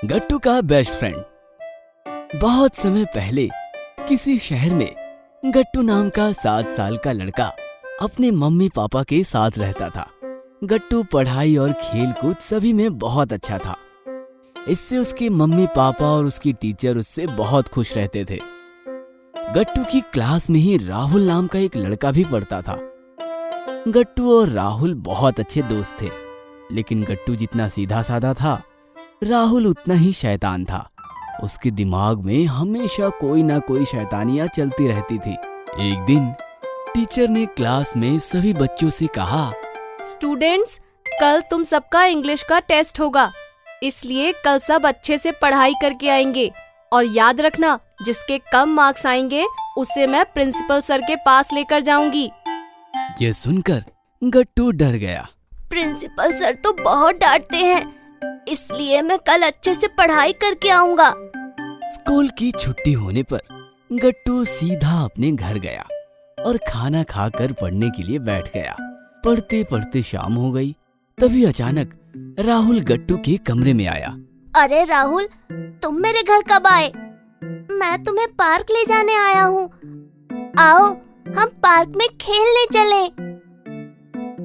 गट्टू का best friend. बहुत समय पहले किसी शहर में गट्टू नाम का 7 साल का लड़का अपने मम्मी पापा के साथ रहता था। गट्टू पढ़ाई और खेल कूद सभी में बहुत अच्छा था। इससे उसके मम्मी पापा और उसकी टीचर उससे बहुत खुश रहते थे। गट्टू की क्लास में ही राहुल नाम का एक लड़का भी पढ़ता था। गट्टू और राहुल बहुत अच्छे दोस्त थे, लेकिन गट्टू जितना सीधा साधा था, राहुल उतना ही शैतान था। उसके दिमाग में हमेशा कोई ना कोई शैतानियां चलती रहती थी। एक दिन टीचर ने क्लास में सभी बच्चों से कहा, स्टूडेंट्स, कल तुम सबका इंग्लिश का टेस्ट होगा, इसलिए कल सब अच्छे से पढ़ाई करके आएंगे और याद रखना, जिसके कम मार्क्स आएंगे उसे मैं प्रिंसिपल सर के पास लेकर जाऊंगी। ये सुनकर गट्टू डर गया। प्रिंसिपल सर तो बहुत डांटते हैं, इसलिए मैं कल अच्छे से पढ़ाई करके आऊंगा। स्कूल की छुट्टी होने पर गट्टू सीधा अपने घर गया और खाना खाकर पढ़ने के लिए बैठ गया। पढ़ते पढ़ते शाम हो गई। तभी अचानक राहुल गट्टू के कमरे में आया। अरे राहुल, तुम मेरे घर कब आए? मैं तुम्हें पार्क ले जाने आया हूँ। आओ, हम पार्क में खेलने चलें।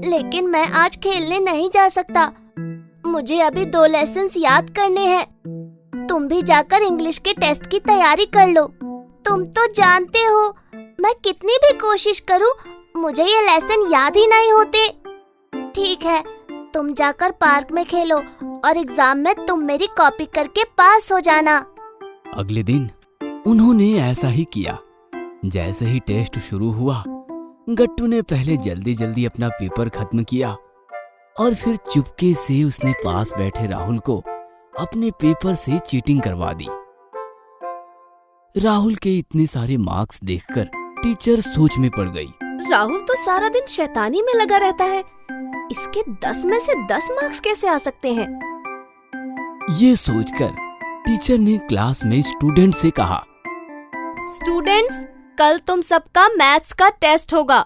लेकिन मैं आज खेलने नहीं जा सकता, मुझे अभी 2 लेसन्स याद करने हैं। तुम भी जाकर इंग्लिश के टेस्ट की तैयारी कर लो। तुम तो जानते हो, मैं कितनी भी कोशिश करूं, मुझे ये लेसन याद ही नहीं होते। ठीक है, तुम जाकर पार्क में खेलो और एग्जाम में तुम मेरी कॉपी करके पास हो जाना। अगले दिन उन्होंने ऐसा ही किया। जैसे ही टेस्ट शुरू हुआ, गट्टू ने पहले जल्दी जल्दी अपना पेपर खत्म किया और फिर चुपके से उसने पास बैठे राहुल को अपने पेपर से चीटिंग करवा दी। राहुल के इतने सारे मार्क्स देखकर टीचर सोच में पड़ गई। राहुल तो सारा दिन शैतानी में लगा रहता है, इसके 10 में से 10 मार्क्स कैसे आ सकते हैं? ये सोचकर टीचर ने क्लास में स्टूडेंट से कहा, स्टूडेंट्स, कल तुम सबका मैथ्स का टेस्ट होगा।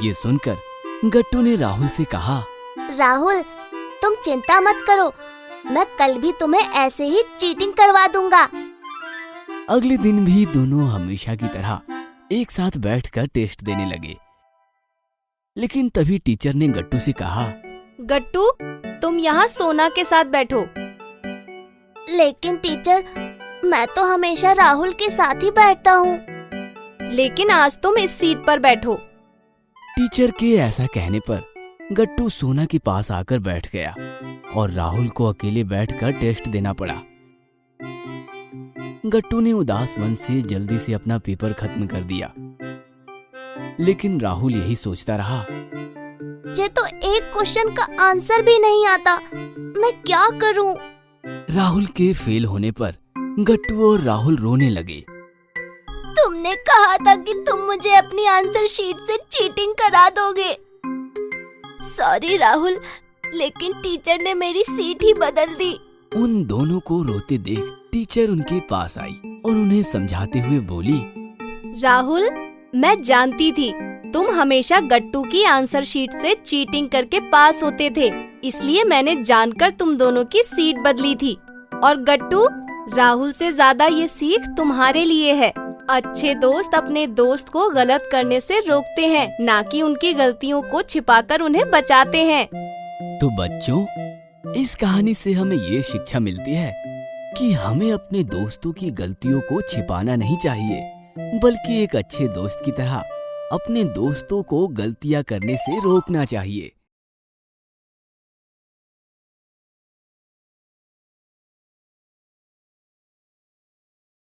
ये सुनकर गट्टू ने राहुल से कहा, राहुल, तुम चिंता मत करो, मैं कल भी तुम्हें ऐसे ही चीटिंग करवा दूंगा। अगले दिन भी दोनों हमेशा की तरह एक साथ बैठकर टेस्ट देने लगे। लेकिन तभी टीचर ने गट्टू से कहा, गट्टू, तुम यहाँ सोना के साथ बैठो। लेकिन टीचर, मैं तो हमेशा राहुल के साथ ही बैठता हूँ। लेकिन आज तुम इस सीट पर बैठो। टीचर के ऐसा कहने पर गट्टू सोना के पास आकर बैठ गया और राहुल को अकेले बैठकर टेस्ट देना पड़ा। गट्टू ने उदास मन से जल्दी से अपना पेपर खत्म कर दिया। लेकिन राहुल यही सोचता रहा, मुझे तो एक क्वेश्चन का आंसर भी नहीं आता, मैं क्या करूं? राहुल के फेल होने पर गट्टू और राहुल रोने लगे। तुमने कहा था कि तुम मुझे अपनी आंसर शीट से चीटिंग करा दोगे। सॉरी राहुल, लेकिन टीचर ने मेरी सीट ही बदल दी। उन दोनों को रोते देख टीचर उनके पास आई और उन्हें समझाते हुए बोली, राहुल, मैं जानती थी तुम हमेशा गट्टू की आंसर शीट से चीटिंग करके पास होते थे, इसलिए मैंने जानकर तुम दोनों की सीट बदली थी। और गट्टू, राहुल से ज्यादा ये सीख तुम्हारे लिए है। अच्छे दोस्त अपने दोस्त को गलत करने से रोकते हैं, ना कि उनकी गलतियों को छिपाकर उन्हें बचाते हैं। तो बच्चों, इस कहानी से हमें ये शिक्षा मिलती है कि हमें अपने दोस्तों की गलतियों को छिपाना नहीं चाहिए, बल्कि एक अच्छे दोस्त की तरह अपने दोस्तों को गलतियां करने से रोकना चाहिए।